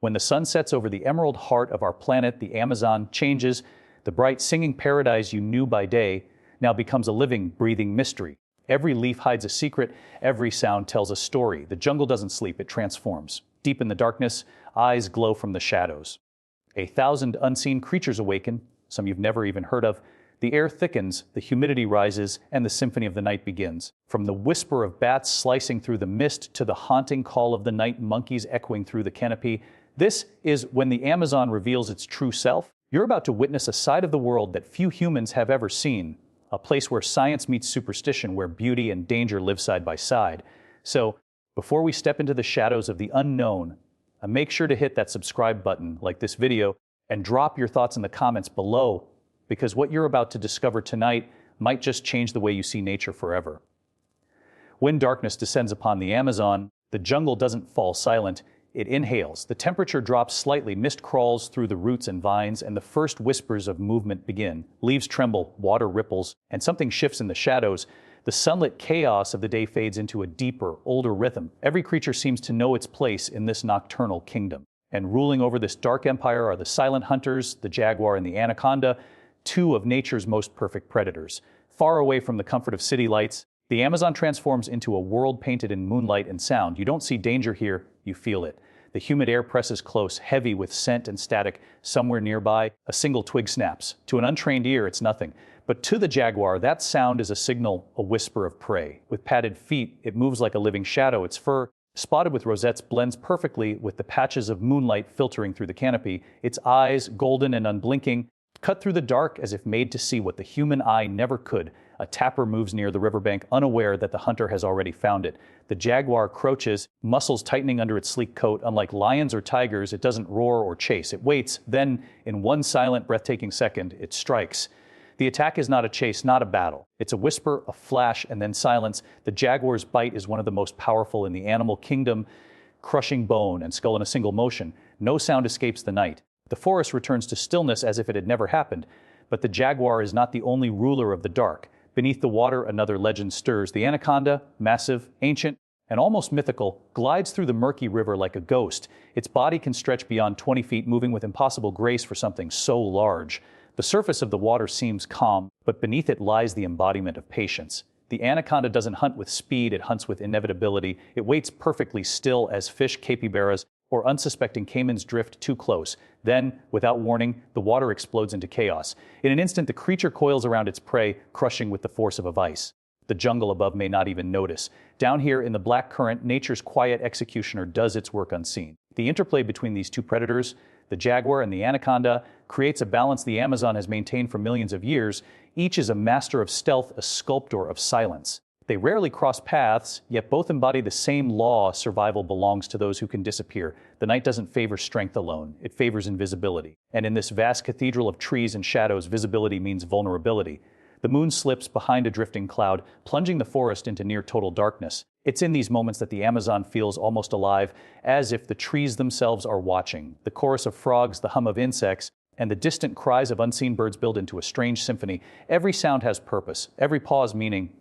When the sun sets over the emerald heart of our planet, the Amazon changes. The bright singing paradise you knew by day now becomes a living, breathing mystery. Every leaf hides a secret, every sound tells a story. The jungle doesn't sleep, it transforms. Deep in the darkness, eyes glow from the shadows. 1,000 unseen creatures awaken, some you've never even heard of. The air thickens, the humidity rises, and the symphony of the night begins. From the whisper of bats slicing through the mist to the haunting call of the night monkeys echoing through the canopy, this is when the Amazon reveals its true self. You're about to witness a side of the world that few humans have ever seen, a place where science meets superstition, where beauty and danger live side by side. So, before we step into the shadows of the unknown, make sure to hit that subscribe button like this video and drop your thoughts in the comments below, because what you're about to discover tonight might just change the way you see nature forever. When darkness descends upon the Amazon, the jungle doesn't fall silent, it inhales. The temperature drops slightly, mist crawls through the roots and vines, and the first whispers of movement begin. Leaves tremble, water ripples, and something shifts in the shadows. The sunlit chaos of the day fades into a deeper, older rhythm. Every creature seems to know its place in this nocturnal kingdom. And ruling over this dark empire are the silent hunters, the jaguar and the anaconda, two of nature's most perfect predators. Far away from the comfort of city lights, the Amazon transforms into a world painted in moonlight and sound. You don't see danger here, you feel it. The humid air presses close, heavy with scent and static. Somewhere nearby, a single twig snaps. To an untrained ear, it's nothing. But to the jaguar, that sound is a signal, a whisper of prey. With padded feet, it moves like a living shadow. Its fur, spotted with rosettes, blends perfectly with the patches of moonlight filtering through the canopy. Its eyes, golden and unblinking, cut through the dark as if made to see what the human eye never could. A tapir moves near the riverbank, unaware that the hunter has already found it. The jaguar crouches, muscles tightening under its sleek coat. Unlike lions or tigers, it doesn't roar or chase. It waits, then, in one silent, breathtaking second, it strikes. The attack is not a chase, not a battle. It's a whisper, a flash, and then silence. The jaguar's bite is one of the most powerful in the animal kingdom, crushing bone and skull in a single motion. No sound escapes the night. The forest returns to stillness as if it had never happened. But the jaguar is not the only ruler of the dark. Beneath the water, another legend stirs. The anaconda, massive, ancient, and almost mythical, glides through the murky river like a ghost. Its body can stretch beyond 20 feet, moving with impossible grace for something so large. The surface of the water seems calm, but beneath it lies the embodiment of patience. The anaconda doesn't hunt with speed, it hunts with inevitability. It waits perfectly still as fish, capybaras, or unsuspecting caimans drift too close. Then, without warning, the water explodes into chaos. In an instant, the creature coils around its prey, crushing with the force of a vice. The jungle above may not even notice. Down here in the black current, nature's quiet executioner does its work unseen. The interplay between these two predators, the jaguar and the anaconda, creates a balance the Amazon has maintained for millions of years. Each is a master of stealth, a sculptor of silence. They rarely cross paths, yet both embody the same law: survival belongs to those who can disappear. The night doesn't favor strength alone, it favors invisibility. And in this vast cathedral of trees and shadows, visibility means vulnerability. The moon slips behind a drifting cloud, plunging the forest into near total darkness. It's in these moments that the Amazon feels almost alive, as if the trees themselves are watching. The chorus of frogs, the hum of insects, and the distant cries of unseen birds build into a strange symphony. Every sound has purpose, every pause meaning.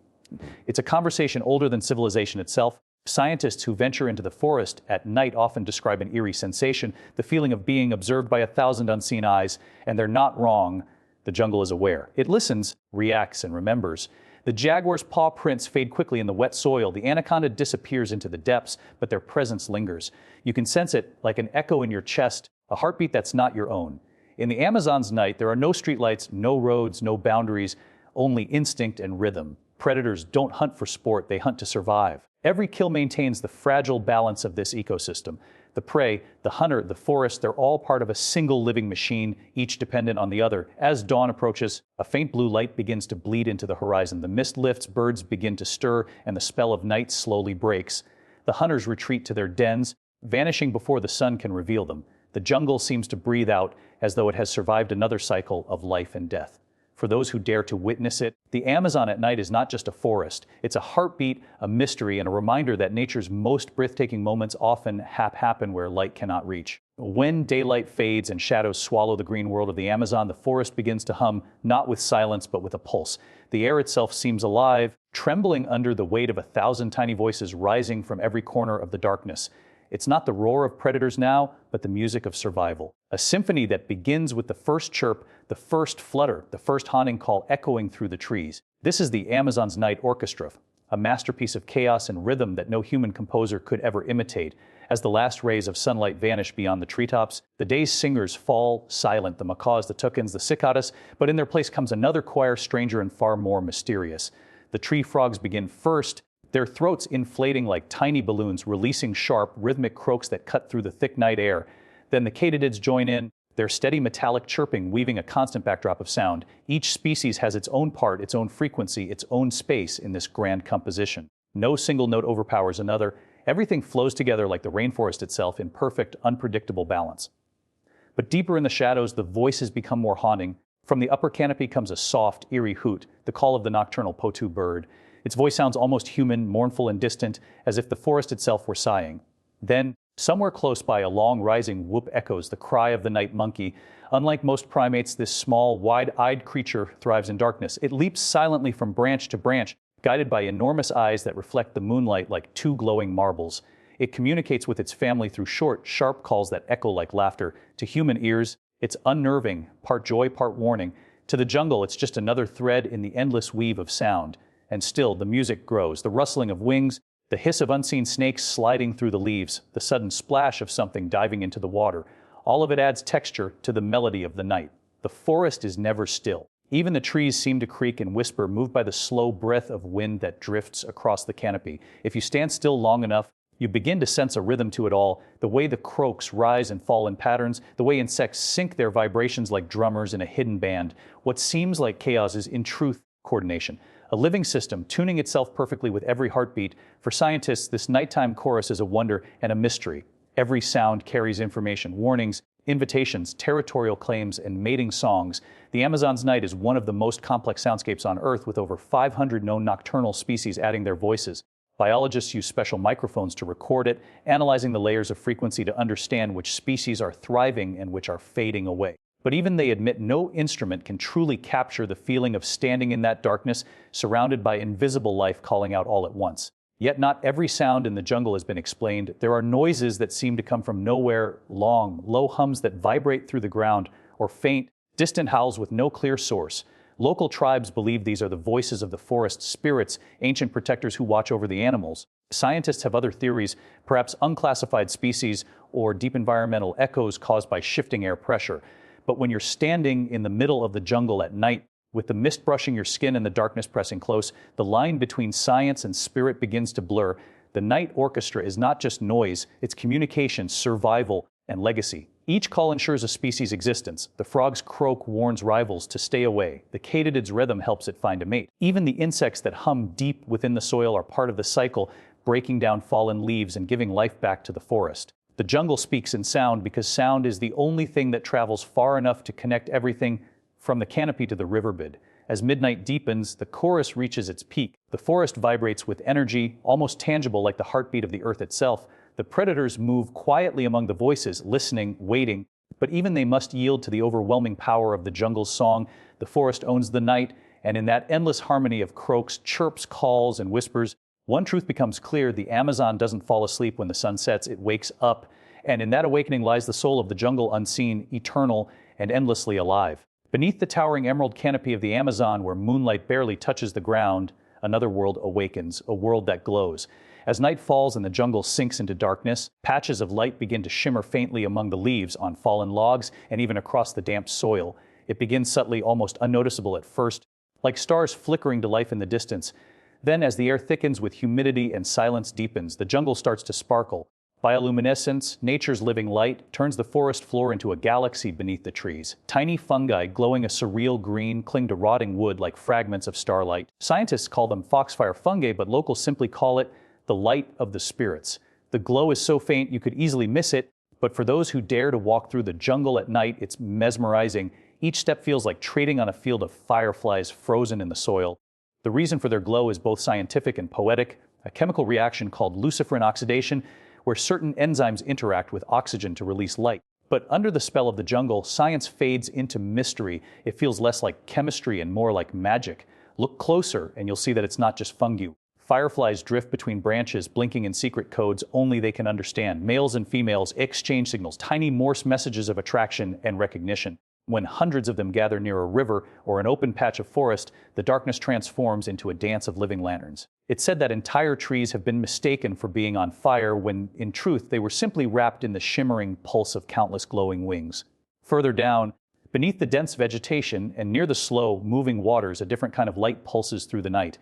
It's a conversation older than civilization itself. Scientists who venture into the forest at night often describe an eerie sensation, the feeling of being observed by 1,000 unseen eyes, and they're not wrong. The jungle is aware. It listens, reacts, and remembers. The jaguar's paw prints fade quickly in the wet soil. The anaconda disappears into the depths, but their presence lingers. You can sense it like an echo in your chest, a heartbeat that's not your own. In the Amazon's night, there are no streetlights, no roads, no boundaries, only instinct and rhythm. Predators don't hunt for sport, they hunt to survive. Every kill maintains the fragile balance of this ecosystem. The prey, the hunter, the forest, they're all part of a single living machine, each dependent on the other. As dawn approaches, a faint blue light begins to bleed into the horizon. The mist lifts, birds begin to stir, and the spell of night slowly breaks. The hunters retreat to their dens, vanishing before the sun can reveal them. The jungle seems to breathe out, as though it has survived another cycle of life and death. For those who dare to witness it, the Amazon at night is not just a forest. It's a heartbeat, a mystery, and a reminder that nature's most breathtaking moments often happen where light cannot reach. When daylight fades and shadows swallow the green world of the Amazon, the forest begins to hum, not with silence, but with a pulse. The air itself seems alive, trembling under the weight of 1,000 tiny voices rising from every corner of the darkness. It's not the roar of predators now, but the music of survival. A symphony that begins with the first chirp, the first flutter, the first haunting call echoing through the trees. This is the Amazon's Night Orchestra, a masterpiece of chaos and rhythm that no human composer could ever imitate. As the last rays of sunlight vanish beyond the treetops, the day's singers fall silent, the macaws, the toucans, the cicadas, but in their place comes another choir, stranger and far more mysterious. The tree frogs begin first, their throats inflating like tiny balloons, releasing sharp, rhythmic croaks that cut through the thick night air. Then the katydids join in, their steady metallic chirping weaving a constant backdrop of sound. Each species has its own part, its own frequency, its own space in this grand composition. No single note overpowers another. Everything flows together like the rainforest itself in perfect, unpredictable balance. But deeper in the shadows, the voices become more haunting. From the upper canopy comes a soft, eerie hoot, the call of the nocturnal potu bird. Its voice sounds almost human, mournful and distant, as if the forest itself were sighing. Then, somewhere close by, a long rising whoop echoes, the cry of the night monkey. Unlike most primates, this small, wide-eyed creature thrives in darkness. It leaps silently from branch to branch, guided by enormous eyes that reflect the moonlight like two glowing marbles. It communicates with its family through short, sharp calls that echo like laughter. To human ears, it's unnerving, part joy, part warning. To the jungle, it's just another thread in the endless weave of sound. And still, the music grows, the rustling of wings, the hiss of unseen snakes sliding through the leaves, the sudden splash of something diving into the water. All of it adds texture to the melody of the night. The forest is never still. Even the trees seem to creak and whisper, moved by the slow breath of wind that drifts across the canopy. If you stand still long enough, you begin to sense a rhythm to it all, the way the croaks rise and fall in patterns, the way insects sync their vibrations like drummers in a hidden band. What seems like chaos is, in truth, coordination. A living system, tuning itself perfectly with every heartbeat. For scientists, this nighttime chorus is a wonder and a mystery. Every sound carries information, warnings, invitations, territorial claims, and mating songs. The Amazon's night is one of the most complex soundscapes on Earth, with over 500 known nocturnal species adding their voices. Biologists use special microphones to record it, analyzing the layers of frequency to understand which species are thriving and which are fading away. But even they admit no instrument can truly capture the feeling of standing in that darkness, surrounded by invisible life calling out all at once. Yet not every sound in the jungle has been explained. There are noises that seem to come from nowhere, long, low hums that vibrate through the ground, or faint, distant howls with no clear source. Local tribes believe these are the voices of the forest spirits, ancient protectors who watch over the animals. Scientists have other theories, perhaps unclassified species or deep environmental echoes caused by shifting air pressure. But when you're standing in the middle of the jungle at night, with the mist brushing your skin and the darkness pressing close, the line between science and spirit begins to blur. The night orchestra is not just noise, it's communication, survival, and legacy. Each call ensures a species' existence. The frog's croak warns rivals to stay away. The katydid's rhythm helps it find a mate. Even the insects that hum deep within the soil are part of the cycle, breaking down fallen leaves and giving life back to the forest. The jungle speaks in sound because sound is the only thing that travels far enough to connect everything from the canopy to the riverbed. As midnight deepens, the chorus reaches its peak. The forest vibrates with energy, almost tangible like the heartbeat of the earth itself. The predators move quietly among the voices, listening, waiting, but even they must yield to the overwhelming power of the jungle's song. The forest owns the night, and in that endless harmony of croaks, chirps, calls, and whispers, one truth becomes clear: the Amazon doesn't fall asleep when the sun sets, it wakes up. And in that awakening lies the soul of the jungle, unseen, eternal, and endlessly alive. Beneath the towering emerald canopy of the Amazon, where moonlight barely touches the ground, another world awakens, a world that glows. As night falls and the jungle sinks into darkness, patches of light begin to shimmer faintly among the leaves, on fallen logs, and even across the damp soil. It begins subtly, almost unnoticeable at first, like stars flickering to life in the distance. Then, as the air thickens with humidity and silence deepens, the jungle starts to sparkle. Bioluminescence, nature's living light, turns the forest floor into a galaxy beneath the trees. Tiny fungi, glowing a surreal green, cling to rotting wood like fragments of starlight. Scientists call them foxfire fungi, but locals simply call it the light of the spirits. The glow is so faint you could easily miss it, but for those who dare to walk through the jungle at night, it's mesmerizing. Each step feels like treading on a field of fireflies frozen in the soil. The reason for their glow is both scientific and poetic, a chemical reaction called luciferin oxidation, where certain enzymes interact with oxygen to release light. But under the spell of the jungle, science fades into mystery. It feels less like chemistry and more like magic. Look closer and you'll see that it's not just fungi. Fireflies drift between branches, blinking in secret codes only they can understand. Males and females exchange signals, tiny Morse messages of attraction and recognition. When hundreds of them gather near a river or an open patch of forest, the darkness transforms into a dance of living lanterns. It's said that entire trees have been mistaken for being on fire when, in truth, they were simply wrapped in the shimmering pulse of countless glowing wings. Further down, beneath the dense vegetation and near the slow, moving waters, a different kind of light pulses through the night.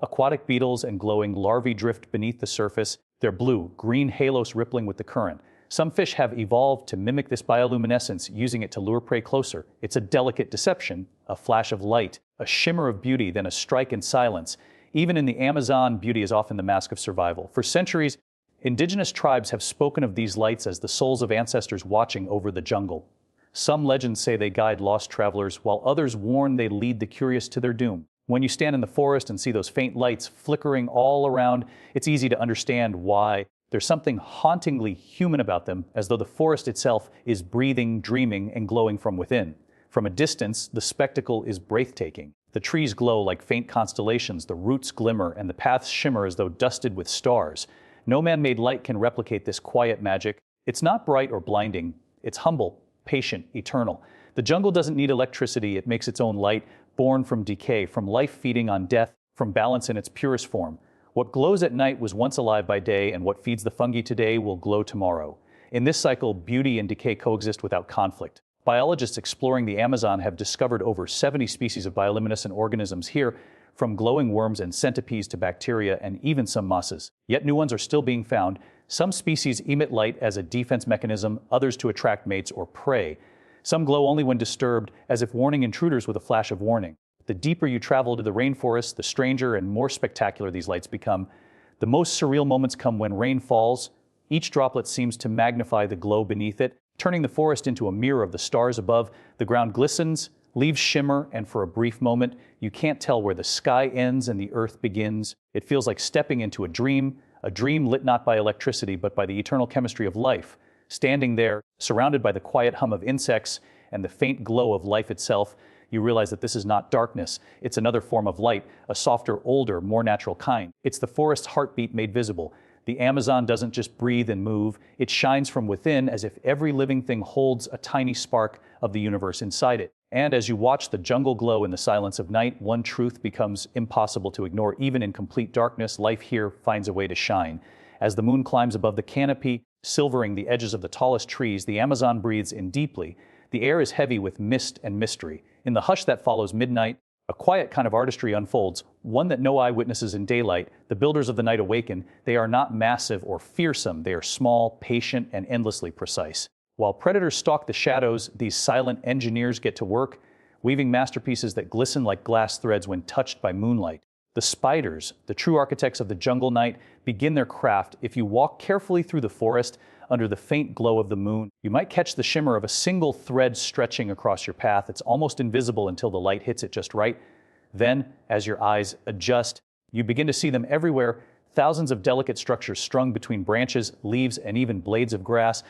Aquatic beetles and glowing larvae drift beneath the surface, their blue, green halos rippling with the current. Some fish have evolved to mimic this bioluminescence, using it to lure prey closer. It's a delicate deception, a flash of light, a shimmer of beauty, then a strike in silence. Even in the Amazon, beauty is often the mask of survival. For centuries, indigenous tribes have spoken of these lights as the souls of ancestors watching over the jungle. Some legends say they guide lost travelers, while others warn they lead the curious to their doom. When you stand in the forest and see those faint lights flickering all around, it's easy to understand why. There's something hauntingly human about them, as though the forest itself is breathing, dreaming, and glowing from within. From a distance, the spectacle is breathtaking. The trees glow like faint constellations, the roots glimmer, and the paths shimmer as though dusted with stars. No man-made light can replicate this quiet magic. It's not bright or blinding. It's humble, patient, eternal. The jungle doesn't need electricity. It makes its own light, born from decay, from life feeding on death, from balance in its purest form. What glows at night was once alive by day, and what feeds the fungi today will glow tomorrow. In this cycle, beauty and decay coexist without conflict. Biologists exploring the Amazon have discovered over 70 species of bioluminescent organisms here, from glowing worms and centipedes to bacteria and even some mosses. Yet new ones are still being found. Some species emit light as a defense mechanism, others to attract mates or prey. Some glow only when disturbed, as if warning intruders with a flash of warning. The deeper you travel to the rainforest, the stranger and more spectacular these lights become. The most surreal moments come when rain falls. Each droplet seems to magnify the glow beneath it, turning the forest into a mirror of the stars above. The ground glistens, leaves shimmer, and for a brief moment, you can't tell where the sky ends and the earth begins. It feels like stepping into a dream lit not by electricity but by the eternal chemistry of life. Standing there, surrounded by the quiet hum of insects and the faint glow of life itself, you realize that this is not darkness. It's another form of light, a softer, older, more natural kind. It's the forest's heartbeat made visible. The Amazon doesn't just breathe and move. It shines from within, as if every living thing holds a tiny spark of the universe inside it. And as you watch the jungle glow in the silence of night, one truth becomes impossible to ignore. Even in complete darkness, life here finds a way to shine. As the moon climbs above the canopy, silvering the edges of the tallest trees, the Amazon breathes in deeply. The air is heavy with mist and mystery. In the hush that follows midnight, a quiet kind of artistry unfolds, one that no eye witnesses in daylight. The builders of the night awaken. They are not massive or fearsome. They are small, patient, and endlessly precise. While predators stalk the shadows, these silent engineers get to work, weaving masterpieces that glisten like glass threads when touched by moonlight. The spiders, the true architects of the jungle night, begin their craft. If you walk carefully through the forest, under the faint glow of the moon, you might catch the shimmer of a single thread stretching across your path. It's almost invisible until the light hits it just right. Then, as your eyes adjust, you begin to see them everywhere, thousands of delicate structures strung between branches, leaves, and even blades of grass.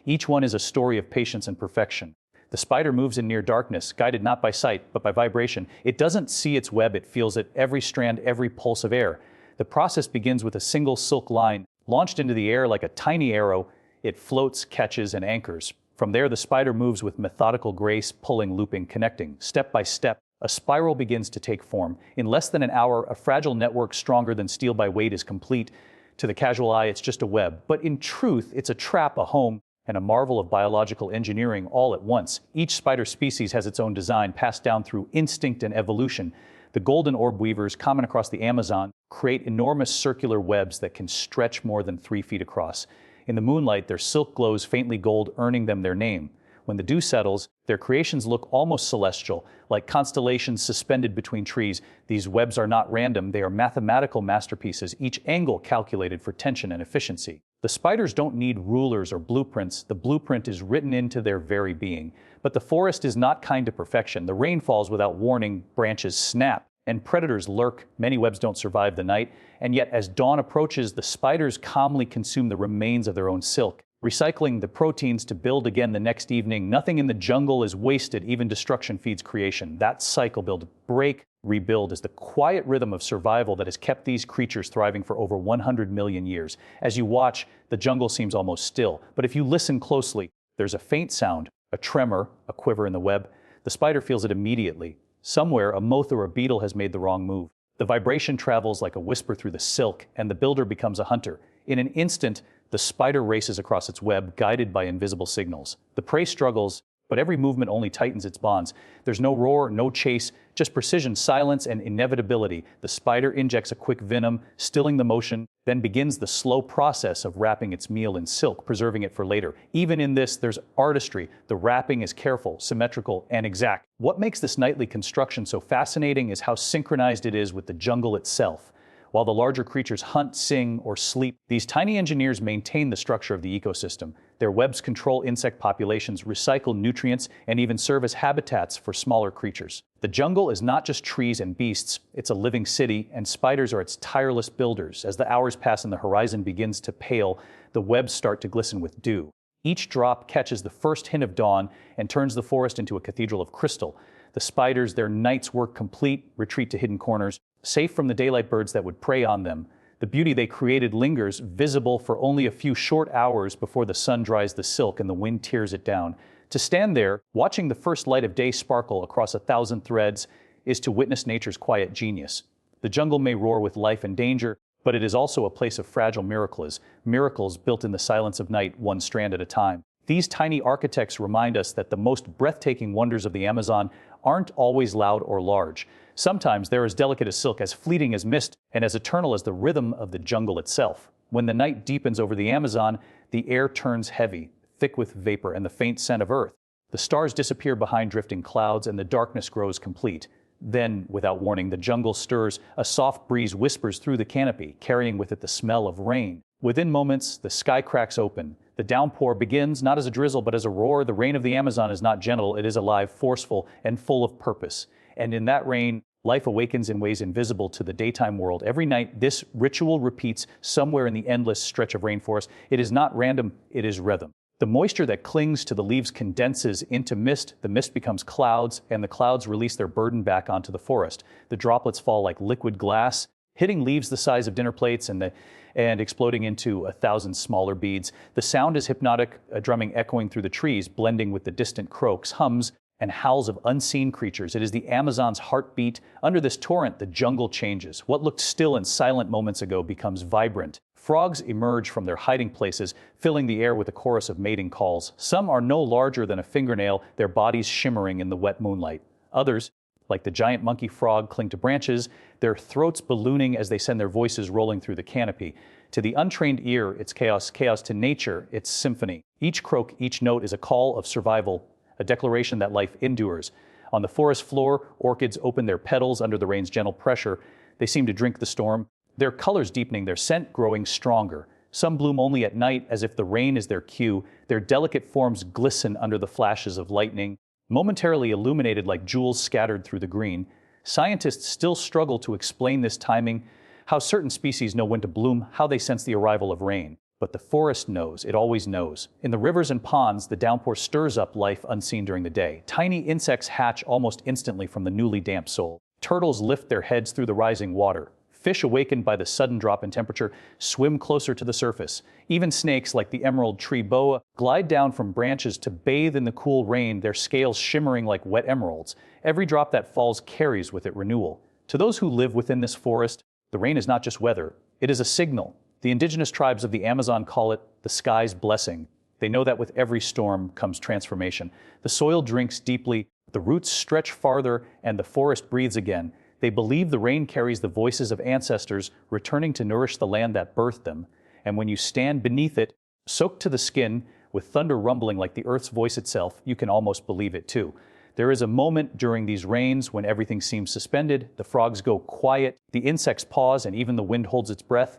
Each one is a story of patience and perfection. The spider moves in near darkness, guided not by sight, but by vibration. It doesn't see its web, it feels it, every strand, every pulse of air. The process begins with a single silk line. Launched into the air like a tiny arrow, it floats, catches, and anchors. From there, the spider moves with methodical grace, pulling, looping, connecting. Step by step, a spiral begins to take form. In less than an hour, a fragile network stronger than steel by weight is complete. To the casual eye, it's just a web. But in truth, it's a trap, a home, and a marvel of biological engineering all at once. Each spider species has its own design, passed down through instinct and evolution. The golden orb weavers, common across the Amazon, create enormous circular webs that can stretch more than 3 feet across. In the moonlight, their silk glows faintly gold, earning them their name. When the dew settles, their creations look almost celestial, like constellations suspended between trees. These webs are not random, they are mathematical masterpieces, each angle calculated for tension and efficiency. The spiders don't need rulers or blueprints. The blueprint is written into their very being. But the forest is not kind to perfection. The rain falls without warning, branches snap, and predators lurk. Many webs don't survive the night, and yet as dawn approaches, the spiders calmly consume the remains of their own silk. recycling the proteins to build again the next evening. Nothing in the jungle is wasted, even destruction feeds creation. That cycle, build, break, rebuild, is the quiet rhythm of survival that has kept these creatures thriving for over 100 million years. As you watch, the jungle seems almost still, but if you listen closely, there's a faint sound, a tremor, a quiver in the web. The spider feels it immediately. Somewhere, a moth or a beetle has made the wrong move. The vibration travels like a whisper through the silk, and the builder becomes a hunter. In an instant, the spider races across its web, guided by invisible signals. The prey struggles, but every movement only tightens its bonds. There's no roar, no chase, just precision, silence, and inevitability. The spider injects a quick venom, stilling the motion, then begins the slow process of wrapping its meal in silk, preserving it for later. Even in this, there's artistry. The wrapping is careful, symmetrical, and exact. What makes this nightly construction so fascinating is how synchronized it is with the jungle itself. While the larger creatures hunt, sing, or sleep, these tiny engineers maintain the structure of the ecosystem. Their webs control insect populations, recycle nutrients, and even serve as habitats for smaller creatures. The jungle is not just trees and beasts, it's a living city, and spiders are its tireless builders. As the hours pass and the horizon begins to pale, the webs start to glisten with dew. Each drop catches the first hint of dawn and turns the forest into a cathedral of crystal. The spiders, their night's work complete, retreat to hidden corners, safe from the daylight birds that would prey on them. The beauty they created lingers, visible for only a few short hours before the sun dries the silk and the wind tears it down. To stand there, watching the first light of day sparkle across 1,000 threads, is to witness nature's quiet genius. The jungle may roar with life and danger, but it is also a place of fragile miracles built in the silence of night, one strand at a time. These tiny architects remind us that the most breathtaking wonders of the Amazon aren't always loud or large. Sometimes they're as delicate as silk, as fleeting as mist, and as eternal as the rhythm of the jungle itself. When the night deepens over the Amazon, the air turns heavy, thick with vapor and the faint scent of earth. The stars disappear behind drifting clouds, and the darkness grows complete. Then, without warning, the jungle stirs. A soft breeze whispers through the canopy, carrying with it the smell of rain. Within moments, the sky cracks open. The downpour begins not as a drizzle, but as a roar. The rain of the Amazon is not gentle, it is alive, forceful, and full of purpose. And in that rain, life awakens in ways invisible to the daytime world. Every night, this ritual repeats somewhere in the endless stretch of rainforest. It is not random, it is rhythm. The moisture that clings to the leaves condenses into mist, the mist becomes clouds, and the clouds release their burden back onto the forest. The droplets fall like liquid glass, hitting leaves the size of dinner plates and exploding into 1,000 smaller beads. The sound is hypnotic, a drumming echoing through the trees, blending with the distant croaks, hums, and howls of unseen creatures. It is the Amazon's heartbeat. Under this torrent, the jungle changes. What looked still and silent moments ago becomes vibrant. Frogs emerge from their hiding places, filling the air with a chorus of mating calls. Some are no larger than a fingernail, their bodies shimmering in the wet moonlight. Others, like the giant monkey frog, cling to branches, their throats ballooning as they send their voices rolling through the canopy. To the untrained ear, it's chaos. Chaos to nature, it's symphony. Each croak, each note is a call of survival, a declaration that life endures. On the forest floor, orchids open their petals under the rain's gentle pressure. They seem to drink the storm, their colors deepening, their scent growing stronger. Some bloom only at night, as if the rain is their cue. Their delicate forms glisten under the flashes of lightning, momentarily illuminated like jewels scattered through the green. Scientists still struggle to explain this timing, how certain species know when to bloom, how they sense the arrival of rain. But the forest knows, it always knows. In the rivers and ponds, the downpour stirs up life unseen during the day. Tiny insects hatch almost instantly from the newly damp soil. Turtles lift their heads through the rising water. Fish, awakened by the sudden drop in temperature, swim closer to the surface. Even snakes, like the emerald tree boa, glide down from branches to bathe in the cool rain, their scales shimmering like wet emeralds. Every drop that falls carries with it renewal. To those who live within this forest, the rain is not just weather, it is a signal. The indigenous tribes of the Amazon call it the sky's blessing. They know that with every storm comes transformation. The soil drinks deeply, the roots stretch farther, and the forest breathes again. They believe the rain carries the voices of ancestors returning to nourish the land that birthed them. And when you stand beneath it, soaked to the skin, with thunder rumbling like the earth's voice itself, you can almost believe it too. There is a moment during these rains when everything seems suspended, the frogs go quiet, the insects pause, and even the wind holds its breath.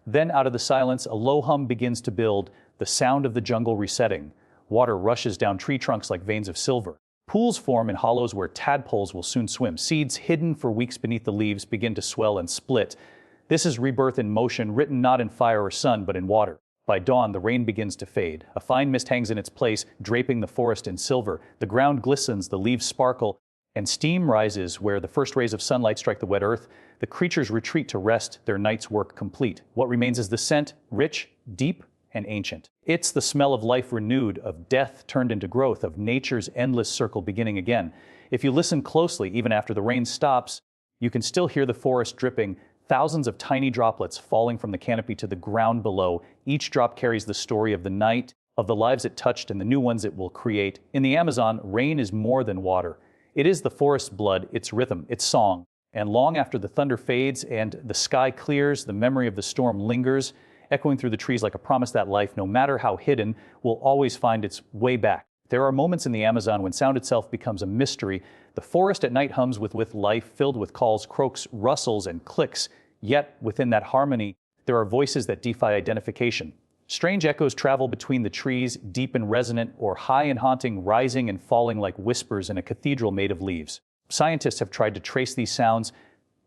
Then out of the silence, a low hum begins to build, the sound of the jungle resetting. Water rushes down tree trunks like veins of silver. Pools form in hollows where tadpoles will soon swim. Seeds hidden for weeks beneath the leaves begin to swell and split. This is rebirth in motion, written not in fire or sun, but in water. By dawn, the rain begins to fade. A fine mist hangs in its place, draping the forest in silver. The ground glistens, the leaves sparkle, and steam rises where the first rays of sunlight strike the wet earth. The creatures retreat to rest, their night's work complete. What remains is the scent, rich, deep, and ancient. It's the smell of life renewed, of death turned into growth, of nature's endless circle beginning again. If you listen closely, even after the rain stops, you can still hear the forest dripping, thousands of tiny droplets falling from the canopy to the ground below. Each drop carries the story of the night, of the lives it touched, and the new ones it will create. In the Amazon, rain is more than water. It is the forest's blood, its rhythm, its song. And long after the thunder fades and the sky clears, the memory of the storm lingers, echoing through the trees like a promise that life, no matter how hidden, will always find its way back. There are moments in the Amazon when sound itself becomes a mystery. The forest at night hums with life, filled with calls, croaks, rustles, and clicks. Yet, within that harmony, there are voices that defy identification. Strange echoes travel between the trees, deep and resonant, or high and haunting, rising and falling like whispers in a cathedral made of leaves. Scientists have tried to trace these sounds,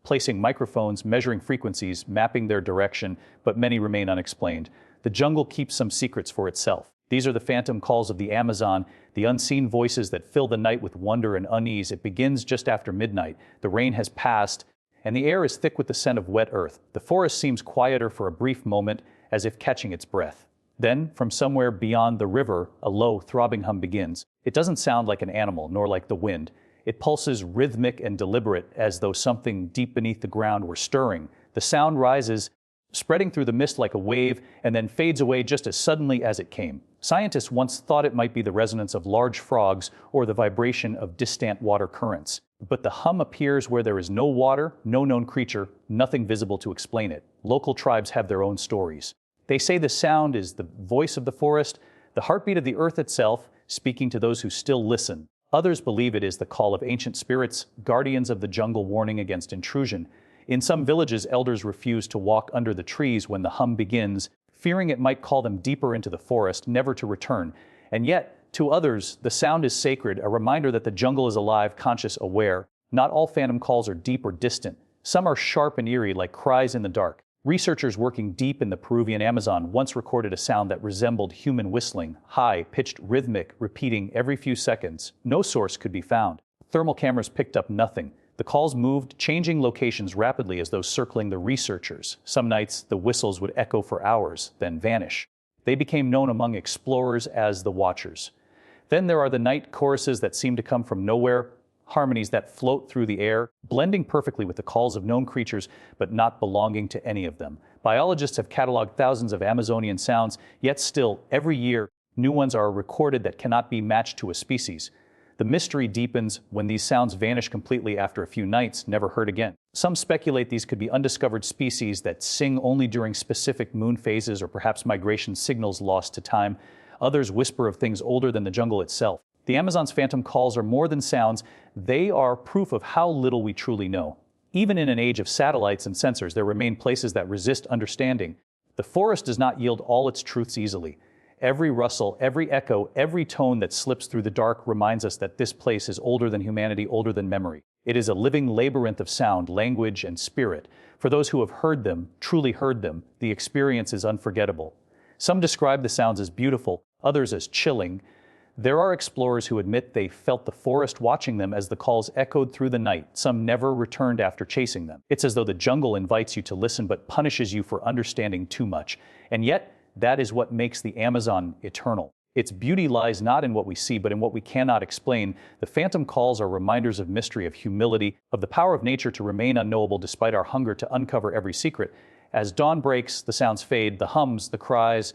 placing microphones, measuring frequencies, mapping their direction, but many remain unexplained. The jungle keeps some secrets for itself. These are the phantom calls of the Amazon, the unseen voices that fill the night with wonder and unease. It begins just after midnight. The rain has passed, and the air is thick with the scent of wet earth. The forest seems quieter for a brief moment, as if catching its breath. Then, from somewhere beyond the river, a low, throbbing hum begins. It doesn't sound like an animal, nor like the wind. It pulses rhythmic and deliberate, as though something deep beneath the ground were stirring. The sound rises, spreading through the mist like a wave, and then fades away just as suddenly as it came. Scientists once thought it might be the resonance of large frogs or the vibration of distant water currents. But the hum appears where there is no water, no known creature, nothing visible to explain it. Local tribes have their own stories. They say the sound is the voice of the forest, the heartbeat of the earth itself, speaking to those who still listen. Others believe it is the call of ancient spirits, guardians of the jungle warning against intrusion. In some villages, elders refuse to walk under the trees when the hum begins, fearing it might call them deeper into the forest, never to return. And yet, to others, the sound is sacred, a reminder that the jungle is alive, conscious, aware. Not all phantom calls are deep or distant. Some are sharp and eerie, like cries in the dark. Researchers working deep in the Peruvian Amazon once recorded a sound that resembled human whistling, high-pitched, rhythmic, repeating every few seconds. No source could be found. Thermal cameras picked up nothing. The calls moved, changing locations rapidly as though circling the researchers. Some nights, the whistles would echo for hours, then vanish. They became known among explorers as the Watchers. Then there are the night choruses that seem to come from nowhere, harmonies that float through the air, blending perfectly with the calls of known creatures, but not belonging to any of them. Biologists have cataloged thousands of Amazonian sounds, yet still, every year, new ones are recorded that cannot be matched to a species. The mystery deepens when these sounds vanish completely after a few nights, never heard again. Some speculate these could be undiscovered species that sing only during specific moon phases or perhaps migration signals lost to time. Others whisper of things older than the jungle itself. The Amazon's phantom calls are more than sounds. They are proof of how little we truly know. Even in an age of satellites and sensors, there remain places that resist understanding. The forest does not yield all its truths easily. Every rustle, every echo, every tone that slips through the dark reminds us that this place is older than humanity, older than memory. It is a living labyrinth of sound, language, and spirit. For those who have heard them, truly heard them, the experience is unforgettable. Some describe the sounds as beautiful, others as chilling. There are explorers who admit they felt the forest watching them as the calls echoed through the night. Some never returned after chasing them. It's as though the jungle invites you to listen but punishes you for understanding too much. And yet, that is what makes the Amazon eternal. Its beauty lies not in what we see, but in what we cannot explain. The phantom calls are reminders of mystery, of humility, of the power of nature to remain unknowable despite our hunger to uncover every secret. As dawn breaks, the sounds fade, the hums, the cries,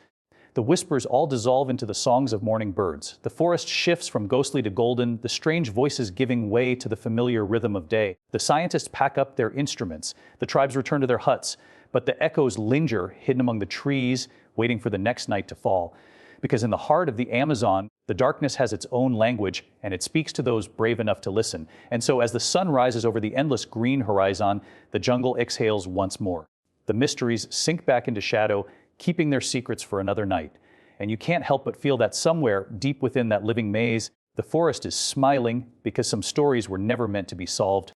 the whispers all dissolve into the songs of morning birds. The forest shifts from ghostly to golden, the strange voices giving way to the familiar rhythm of day. The scientists pack up their instruments. The tribes return to their huts, but the echoes linger, hidden among the trees, waiting for the next night to fall. Because in the heart of the Amazon, the darkness has its own language, and it speaks to those brave enough to listen. And so as the sun rises over the endless green horizon, the jungle exhales once more. The mysteries sink back into shadow, keeping their secrets for another night. And you can't help but feel that somewhere, deep within that living maze, the forest is smiling because some stories were never meant to be solved.